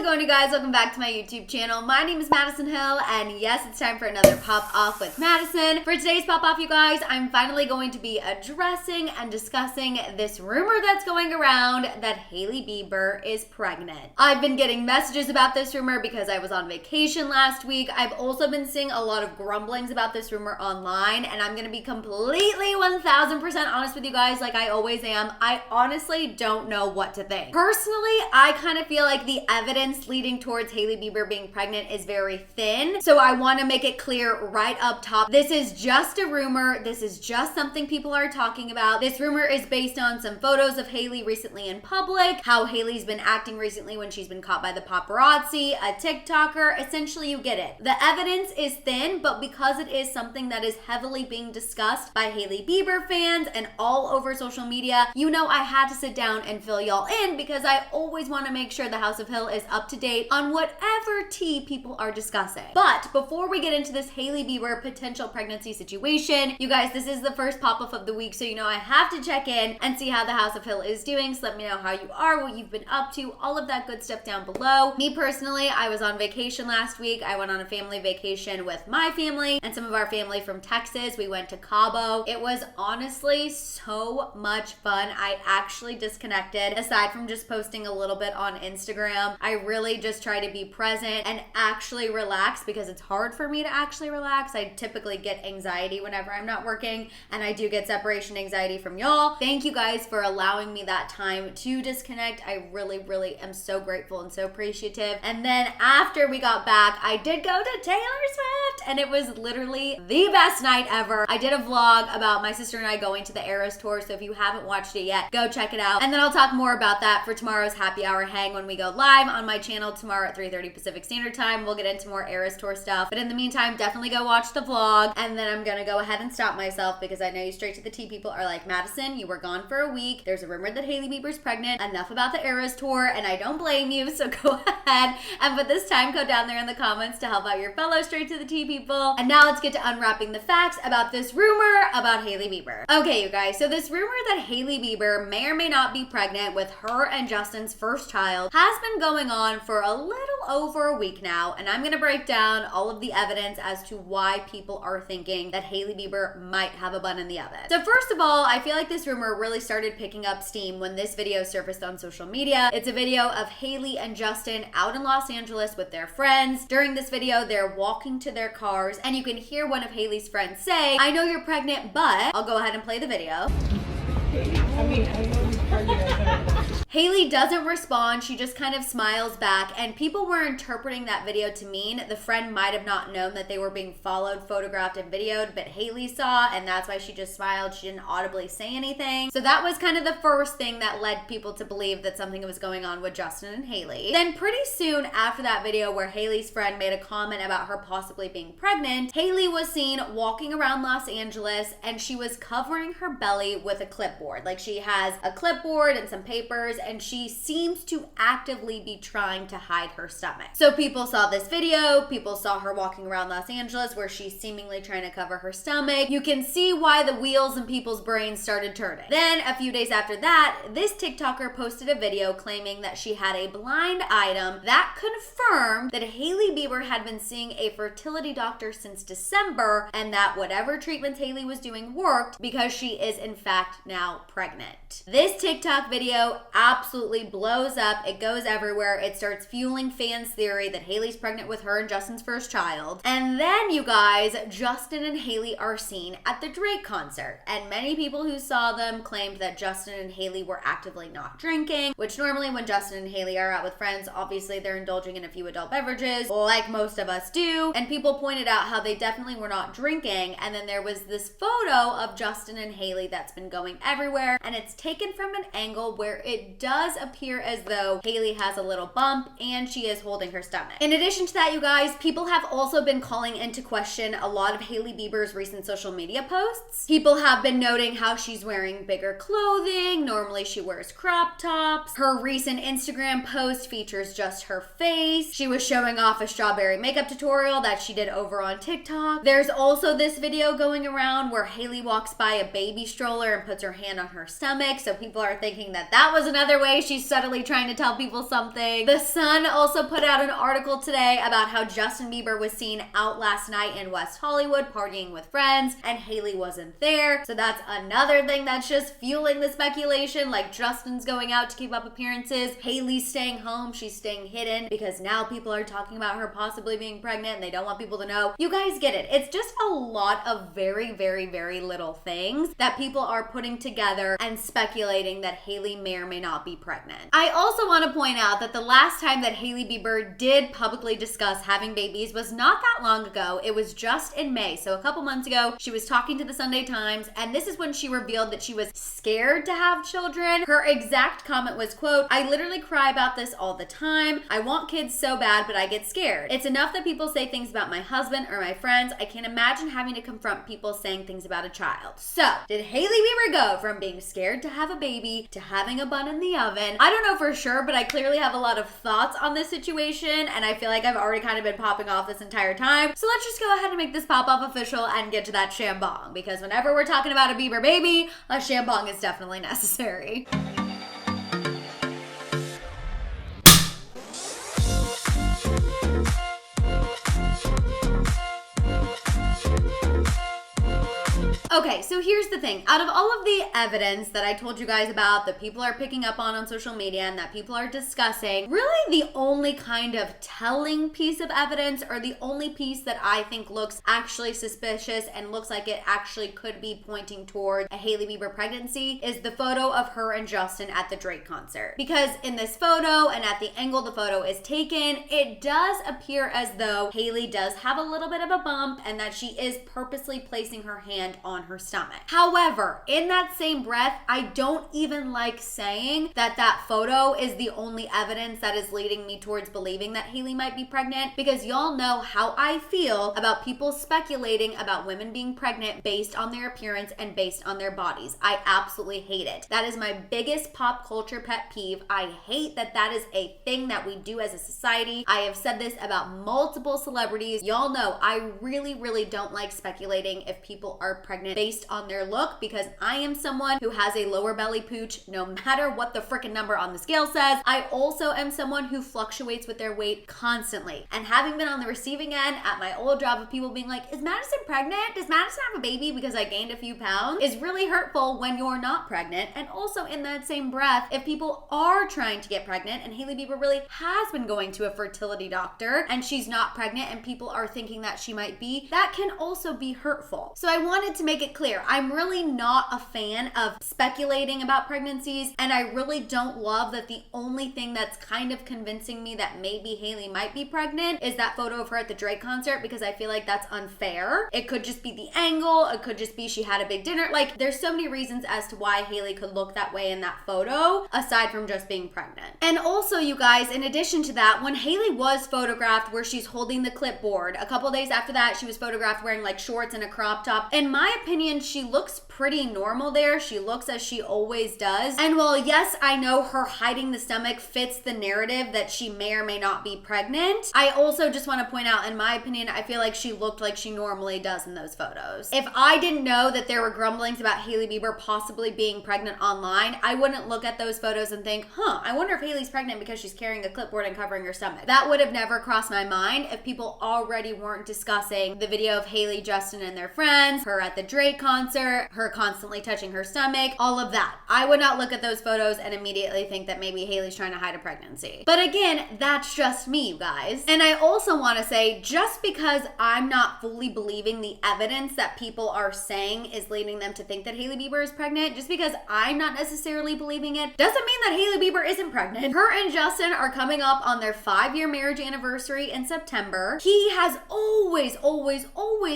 going, you guys? Welcome back to my YouTube channel. My name is Maddison Hill, and yes, it's time for another Pop Off with Maddison. For today's Pop Off, you guys, I'm finally going to be addressing and discussing this rumor that's going around that Hailey Bieber is pregnant. I've been getting messages about this rumor because I was on vacation last week. I've also been seeing a lot of grumblings about this rumor online, and I'm going to be completely 1000% honest with you guys, like I always am. I honestly don't know what to think. Personally, I kind of feel like the evidence leading towards Hailey Bieber being pregnant is very thin. So I want to make it clear right up top. This is just a rumor. This is just something people are talking about. This rumor is based on some photos of Hailey recently in public, how Hailey's been acting recently when she's been caught by the paparazzi, a TikToker. Essentially, you get it. The evidence is thin, but because it is something that is heavily being discussed by Hailey Bieber fans and all over social media, you know I had to sit down and fill y'all in because I always want to make sure the House of Hill is up to date on whatever tea people are discussing. But before we get into this Hailey Bieber potential pregnancy situation, you guys, this is the first pop-off of the week, so you know I have to check in and see how the House of Hill is doing. So let me know how you are, what you've been up to, all of that good stuff down below. Me personally, I was on vacation last week. I went on a family vacation with my family and some of our family from Texas. We went to Cabo. It was honestly so much fun. I actually disconnected, aside from just posting a little bit on Instagram. I really just try to be present and actually relax because it's hard for me to actually relax. I typically get anxiety whenever I'm not working, and I do get separation anxiety from y'all. Thank you guys for allowing me that time to disconnect. I really am so grateful and so appreciative. And then after we got back, I did go to Taylor Swift, and it was literally the best night ever. I did a vlog about my sister and I going to the Eras tour, so if you haven't watched it yet, go check it out. And then I'll talk more about that for tomorrow's happy hour hang when we go live on my channel tomorrow at 3:30 Pacific Standard Time. We'll get into more Eras tour stuff. But in the meantime, definitely go watch the vlog. And then I'm gonna go ahead and stop myself because I know you straight to the tea people are like, Maddison, you were gone for a week. There's a rumor that Hailey Bieber's pregnant. Enough about the Eras tour, and I don't blame you, so go ahead and put this time code down there in the comments to help out your fellow straight to the tea people. And now let's get to unwrapping the facts about this rumor about Hailey Bieber. Okay, you guys, so this rumor that Hailey Bieber may or may not be pregnant with her and Justin's first child has been going on for a little over a week now, and I'm gonna break down all of the evidence as to why people are thinking that Hailey Bieber might have a bun in the oven. So first of all, I feel like this rumor really started picking up steam when this video surfaced on social media. It's a video of Hailey and Justin out in Los Angeles with their friends. During this video, they're walking to their cars, and you can hear one of Hailey's friends say, I know you're pregnant, but I'll go ahead and play the video. I know you're pregnant. Hailey doesn't respond, she just kind of smiles back, and people were interpreting that video to mean the friend might have not known that they were being followed, photographed, and videoed, but Hailey saw, and that's why she just smiled. She didn't audibly say anything. So that was kind of the first thing that led people to believe that something was going on with Justin and Hailey. Then pretty soon after that video where Hailey's friend made a comment about her possibly being pregnant, Hailey was seen walking around Los Angeles, and she was covering her belly with a clipboard. Like, she has a clipboard and some papers, and she seems to actively be trying to hide her stomach. So people saw this video, people saw her walking around Los Angeles where she's seemingly trying to cover her stomach. You can see why the wheels in people's brains started turning. Then a few days after that, this TikToker posted a video claiming that she had a blind item that confirmed that Hailey Bieber had been seeing a fertility doctor since December, and that whatever treatments Hailey was doing worked because she is in fact now pregnant. This TikTok video absolutely blows up. It goes everywhere. It starts fueling fans' theory that Hailey's pregnant with her and Justin's first child. And then, you guys, Justin and Hailey are seen at the Drake concert. And many people who saw them claimed that Justin and Hailey were actively not drinking, which normally when Justin and Hailey are out with friends, obviously they're indulging in a few adult beverages, like most of us do. And people pointed out how they definitely were not drinking. And then there was this photo of Justin and Hailey that's been going everywhere, and it's taken from an angle where it does appear as though Hailey has a little bump and she is holding her stomach. In addition to that, you guys, people have also been calling into question a lot of Hailey Bieber's recent social media posts. People have been noting how she's wearing bigger clothing. Normally she wears crop tops. Her recent Instagram post features just her face. She was showing off a strawberry makeup tutorial that she did over on TikTok. There's also this video going around where Hailey walks by a baby stroller and puts her hand on her stomach, so people are thinking that that was another another way she's subtly trying to tell people something. The Sun also put out an article today about how Justin Bieber was seen out last night in West Hollywood partying with friends and Hailey wasn't there. So that's another thing that's just fueling the speculation. Like, Justin's going out to keep up appearances. Hailey's staying home. She's staying hidden because now people are talking about her possibly being pregnant and they don't want people to know. You guys get it. It's just a lot of very, very, very little things that people are putting together and speculating that Hailey may or may not be pregnant. I also want to point out that the last time that Hailey Bieber did publicly discuss having babies was not that long ago. It was just in May. So a couple months ago, she was talking to the Sunday Times, and this is when she revealed that she was scared to have children. Her exact comment was, quote, "I literally cry about this all the time. I want kids so bad, but I get scared. It's enough that people say things about my husband or my friends. I can't imagine having to confront people saying things about a child." So, did Hailey Bieber go from being scared to have a baby to having a bun in the oven? I don't know for sure, but I clearly have a lot of thoughts on this situation, and I feel like I've already kind of been popping off this entire time. So let's just go ahead and make this pop-off official and get to that shambong, because whenever we're talking about a Bieber baby, a shambong is definitely necessary. Okay, so here's the thing. Out of all of the evidence that I told you guys about, that people are picking up on social media and that people are discussing, really the only kind of telling piece of evidence, or the only piece that I think looks actually suspicious and looks like it actually could be pointing toward a Hailey Bieber pregnancy, is the photo of her and Justin at the Drake concert. Because in this photo, and at the angle the photo is taken, it does appear as though Hailey does have a little bit of a bump and that she is purposely placing her hand on her stomach. However, in that same breath, I don't even like saying that that photo is the only evidence that is leading me towards believing that Hailey might be pregnant, because y'all know how I feel about people speculating about women being pregnant based on their appearance and based on their bodies. I absolutely hate it. That is my biggest pop culture pet peeve. I hate that that is a thing that we do as a society. I have said this about multiple celebrities. Y'all know I really, really don't like speculating if people are pregnant based on their look, because I am someone who has a lower belly pooch no matter what the freaking number on the scale says. I also am someone who fluctuates with their weight constantly. And having been on the receiving end at my old job of people being like, "Is Maddison pregnant? Does Maddison have a baby because I gained a few pounds?" is really hurtful when you're not pregnant. And also in that same breath, if people are trying to get pregnant, and Hailey Bieber really has been going to a fertility doctor and she's not pregnant and people are thinking that she might be, that can also be hurtful. So I wanted to make it clear, I'm really not a fan of speculating about pregnancies, and I really don't love that the only thing that's kind of convincing me that maybe Hailey might be pregnant is that photo of her at the Drake concert, because I feel like that's unfair. It could just be the angle, it could just be she had a big dinner. Like, there's so many reasons as to why Hailey could look that way in that photo, aside from just being pregnant. And also, you guys, in addition to that, when Hailey was photographed where she's holding the clipboard, a couple days after that, she was photographed wearing like shorts and a crop top. In my opinion, she looks pretty normal there. She looks as she always does. And while yes, I know her hiding the stomach fits the narrative that she may or may not be pregnant, I also just want to point out, in my opinion, I feel like she looked like she normally does in those photos. If I didn't know that there were grumblings about Hailey Bieber possibly being pregnant online, I wouldn't look at those photos and think, I wonder if Hailey's pregnant because she's carrying a clipboard and covering her stomach. That would have never crossed my mind if people already weren't discussing the video of Hailey, Justin, and their friends, her at the Drake concert, her constantly touching her stomach, all of that. I would not look at those photos and immediately think that maybe Hailey's trying to hide a pregnancy. But again, that's just me, you guys. And I also want to say, just because I'm not fully believing the evidence that people are saying is leading them to think that Hailey Bieber is pregnant, just because I'm not necessarily believing it, doesn't mean that Hailey Bieber isn't pregnant. Her and Justin are coming up on their 5-year marriage anniversary in September. He has always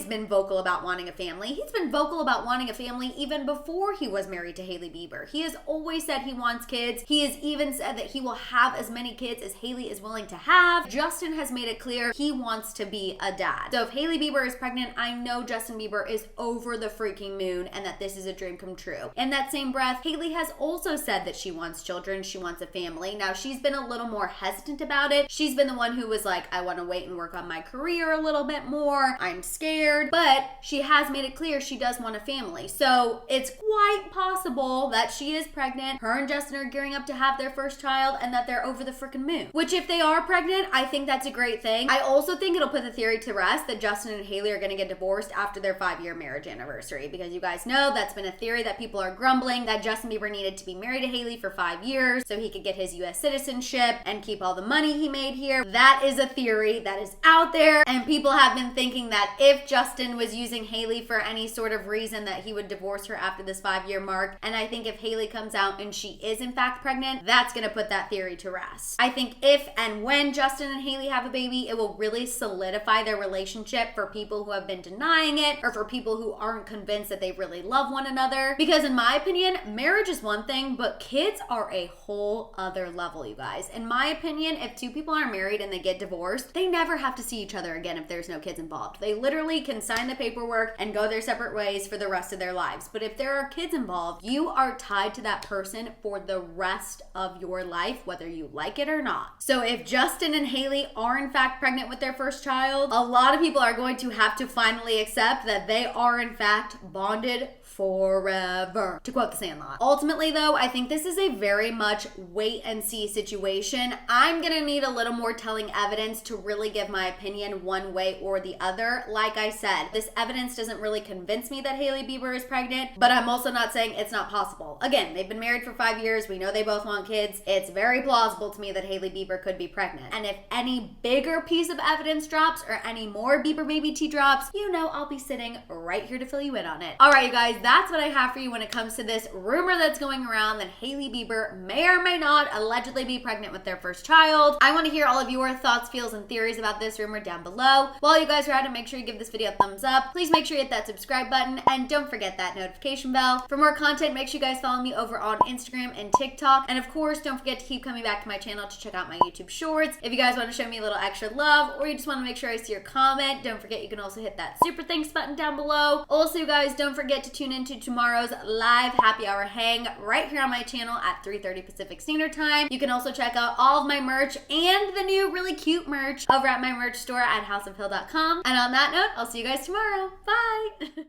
been vocal about wanting a family. He's been vocal about wanting a family even before he was married to Hailey Bieber. He has always said he wants kids. He has even said that he will have as many kids as Hailey is willing to have. Justin has made it clear he wants to be a dad. So if Hailey Bieber is pregnant, I know Justin Bieber is over the freaking moon and that this is a dream come true. In that same breath, Hailey has also said that she wants children, she wants a family. Now, she's been a little more hesitant about it. She's been the one who was like, I want to wait and work on my career a little bit more. I'm scared. But she has made it clear she she does want a family. So it's quite possible that she is pregnant. Her and Justin are gearing up to have their first child and that they're over the freaking moon. Which if they are pregnant, I think that's a great thing. I also think it'll put the theory to rest that Justin and Hailey are gonna get divorced after their 5-year marriage anniversary, because you guys know that's been a theory that people are grumbling that Justin Bieber needed to be married to Hailey for 5 years so he could get his US citizenship and keep all the money he made here. That is a theory that is out there, and people have been thinking that if Justin was using Hailey for any sort of reason that he would divorce her after this 5-year mark. And I think if Hailey comes out and she is in fact pregnant, that's gonna put that theory to rest. I think if and when Justin and Hailey have a baby, it will really solidify their relationship for people who have been denying it or for people who aren't convinced that they really love one another. Because in my opinion, marriage is one thing, but kids are a whole other level, you guys. In my opinion, if two people are married and they get divorced, they never have to see each other again if there's no kids involved. They literally can sign the paperwork and go their separate ways for the rest of their lives. But if there are kids involved, you are tied to that person for the rest of your life, whether you like it or not. So if Justin and Hailey are in fact pregnant with their first child, a lot of people are going to have to finally accept that they are in fact bonded forever, to quote The Sandlot. Ultimately though, I think this is a very much wait and see situation. I'm gonna need a little more telling evidence to really give my opinion one way or the other. Like I said, this evidence doesn't really convince me that Hailey Bieber is pregnant, but I'm also not saying it's not possible. Again, they've been married for 5 years. We know they both want kids. It's very plausible to me that Hailey Bieber could be pregnant. And if any bigger piece of evidence drops or any more Bieber baby tea drops, you know I'll be sitting right here to fill you in on it. All right, you guys, that's what I have for you when it comes to this rumor that's going around that Hailey Bieber may or may not allegedly be pregnant with their first child. I want to hear all of your thoughts, feels, and theories about this rumor down below. While you guys are at it, make sure you give this video a thumbs up. Please make sure you hit that subscribe button and don't forget that notification bell. For more content, make sure you guys follow me over on Instagram and TikTok. And of course, don't forget to keep coming back to my channel to check out my YouTube shorts. If you guys want to show me a little extra love or you just want to make sure I see your comment, don't forget you can also hit that super thanks button down below. Also, you guys, don't forget to tune into tomorrow's live happy hour hang right here on my channel at 3:30 Pacific Standard Time. You can also check out all of my merch and the new really cute merch over at my merch store at houseofhill.com. And on that note, I'll see you guys tomorrow. Bye!